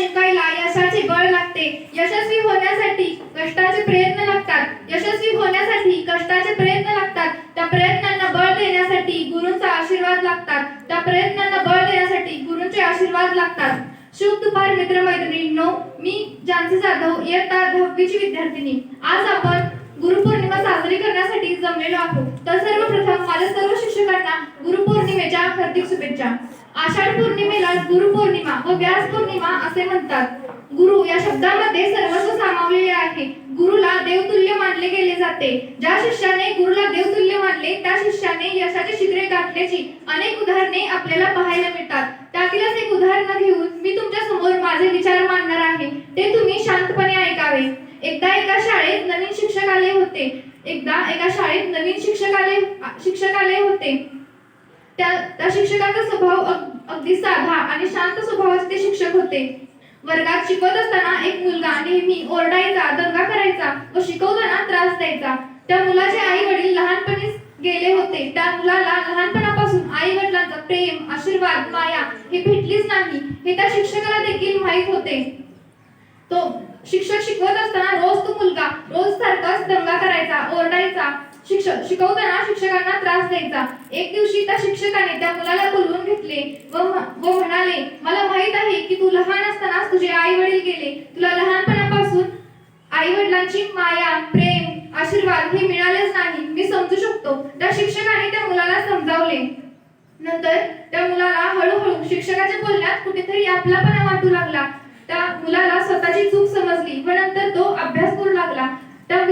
जिंकायला यशाचे बळ लागते. यशस्वी होण्यासाठी कष्टाचे प्रयत्न लागतात. यशस्वी होण्यासाठी कष्टाचे प्रयत्न लागतात. त्या प्रयत्नांना बळ देण्यासाठी गुरूंचा आशीर्वाद लागतात. त्या प्रयत्नांना बळ देण्यासाठी गुरूंचे आशीर्वाद लागतात. शुभ दुपार मित्रमैत्रिणींनो, मी जानसी जाधव, इयत्ता 10वीची विद्यार्थिनी. आज आपण गुरुपौर्णिमा साजरी करण्यासाठी जमलेलो आहोत. तर सर्वप्रथम माझ्या सर्व शिक्षकांना गुरुपौर्णिमेच्या हार्दिक शुभेच्छा. आषाढ पौर्णिमेला गुरुपौर्णिमा व व्यास पौर्णिमा असे म्हणतात. गुरु या शब्दामध्ये सर्वस्व सामावलेले आहे. गुरुला देवतुल्य मानले गेले जाते. ज्या शिष्याने गुरुला देवतुल्य मानले त्या शिष्याने यशाचे शिखरे गाठल्याची अनेक उदाहरणे आपल्याला पाहायला मिळतात. त्यातीलच एक उदाहरण घेऊन मी तुमच्या समोर माझे विचार मांडणार आहे. ते तुम्ही शांतपणे ऐकावे. एकदा एका शाळेत नवीन शिक्षक आले होते. शिक्षक आले होते. त्या शिक्षकाचा स्वभाव अगदी साधा आणि शांत स्वभावाचे ते शिक्षक होते. वर्गात शिकवत असताना एक मुलगा नेहमी ओरडायचा, दंगा करायचा व शिकवताना त्रास द्यायचा. त्या मुलाचे आई वडील लहानपणीच गेले होते. त्या मुलाला लहानपणापासून आई वडिलांचा प्रेम, आशीर्वाद, माया हे भेटलीच नाही हे त्या शिक्षकाला देखील माहीत होते. तो शिक्षक शिकवत असताना रोज तो मुलगा सारखाच दंगा करायचा, ओरडायचा, शिकवताना शिक्षकांना त्रास द्यायचा. एक दिवशी त्या शिक्षकाने त्या मुलाला बोलवून घेतले व म्हणाले, मला माहित आहे की तू लहान असतानाच तुझे आई वडील गेले. तुला लहानपणापासून आई वडिलांची माया, प्रेम, आशीर्वाद हे मिळालेच नाही. मी समजू शकतो. त्या शिक्षकाने त्या मुलाला समजावले. नंतर त्या मुलाला हळूहळू शिक्षकाच्या बोलण्यात कुठेतरी आपलापणा वाटू लागला. त्या मुलाला स्वतःची चूक समजली व नंतर तो अभ्यास करू लागला. त्या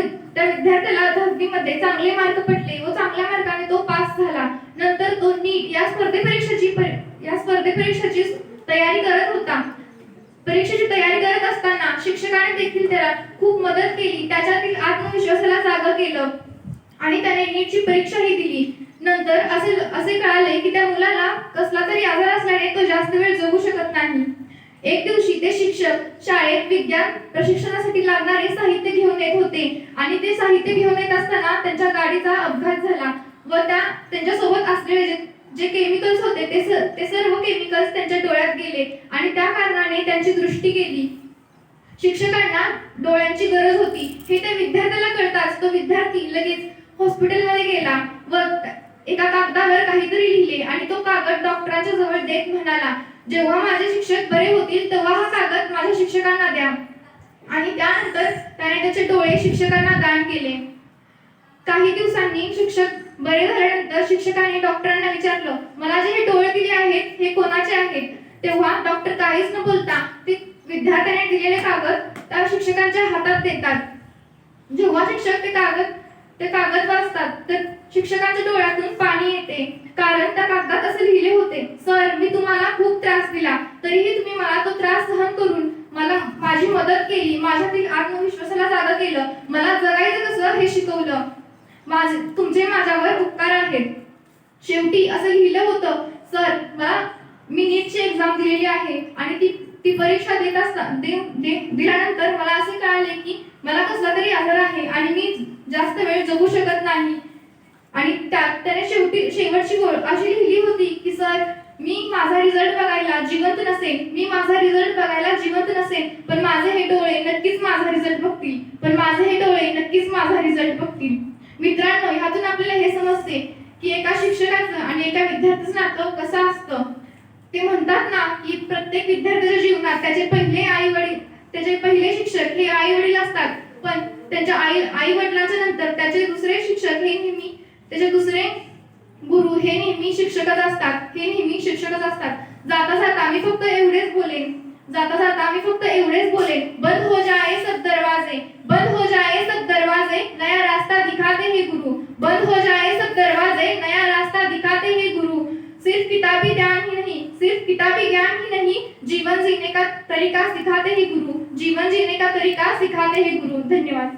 विद्यार्थ्याला 10वी मध्ये चांगले मार्क पडले व चांगल्या मार्काने तो पास झाला. नंतर तो नीट या स्पर्धेपरीक्षेची तयारी करत होता. परीक्षेची तयारी करत असताना शिक्षकाने देखील त्याला खूप मदत केली. त्याच्यातील आत्मविश्वासाला जागा केलं आणि त्याने नीटची परीक्षाही दिली. नंतर असे कळाले की त्या मुलाला कसला तरी आजार असल्याने तो जास्त वेळ जगू शकत नाही. एक दिवशी ते शिक्षक शाळेत विज्ञान प्रशिक्षणासाठी लागणारे साहित्य घेऊन येत होते आणि ते साहित्य घेऊन येत असताना त्यांच्या गाडीचा अपघात झाला व त्यांच्या सोबत असलेले जे केमिकल्स होते ते सर्व केमिकल्स त्यांच्या डोळ्यात गेले आणि त्या कारणाने त्यांची दृष्टी गेली. शिक्षकांना डोळ्यांची गरज होती हे त्या विद्यार्थ्याला कळताच तो विद्यार्थी लगेच हॉस्पिटलमध्ये गेला व एका कागदावर काहीतरी लिहिले आणि तो कागद डॉक्टरांच्या जवळ देत म्हणाला, जेव्हा माझे शिक्षक बरे होतील तेव्हा हा कागद माझ्या शिक्षकांना द्या. आणि त्यानंतर त्याने त्याचे डोळे शिक्षकांना दान केले. काही दिवसांनी शिक्षक बरे झाल्यानंतर शिक्षकाने डॉक्टरांना विचारलं, मला जे हे डोळे दिले आहेत हे कोणाचे आहेत? तेव्हा डॉक्टर काहीच न बोलता ते विद्यार्थ्याने दिलेले कागद त्या शिक्षकांच्या हातात देतात. जेव्हा शिक्षक ते कागद वाचतात तर शिक्षकांच्या डोळ्यातून पाणी येते. कारण त्या कागदात असे लिहिले होते, सर मी तुम्हाला खूप त्रास दिला तरीही तुम्ही मला तो त्रास सहन करून मला माझी मदत केली, माझ्यातील आत्मविश्वासाला जागा केलं, मला जगायचं कसं हे शिकवलं. तुमचे माझ्यावर उपकार आहेत. शेवटी असं लिहिलं होतं, सर मी नीटची एक्झाम दिलेली आहे आणि ती परीक्षा दिल्यानंतर मला असे कळाले की मला कसला तरी आजार आहे आणि मी जास्त वेळ जगू शकत नाही. आणि त्याने शेवटची गोष्ट अशी लिहिली होती की सर मी माझा रिझल्ट बघायला जिवंत नसेन पण माझे हे डोळे नक्कीच माझा रिझल्ट बघतील. मित्रांनो, ह्यातून आपल्याला हे समजते की एका शिक्षकाचं आणि एका विद्यार्थ्याचं नातं कसं असतं. ते म्हणतात ना की प्रत्येक विद्यार्थ्याच्या जीवनात त्याचे पहिले शिक्षक हे आई वडील असतात, पण त्यांच्या आई वडिलांच्या नंतर त्याचे दुसरे शिक्षक त्याचे दुसरे गुरु हे नेहमी शिक्षकच असतात. जाता जाता मी फक्त एवढेच बोलेन, बंद हो जाए सब दरवाजे, नया रास्ता दिखाते हैं गुरु. बंद हो जाए सब दरवाजे, नया रास्ता दिखाते हैं गुरु. सिर्फ किताबी ज्ञान ही नहीं, जीवन जीने का तरीका सिखाते हैं गुरु. धन्यवाद.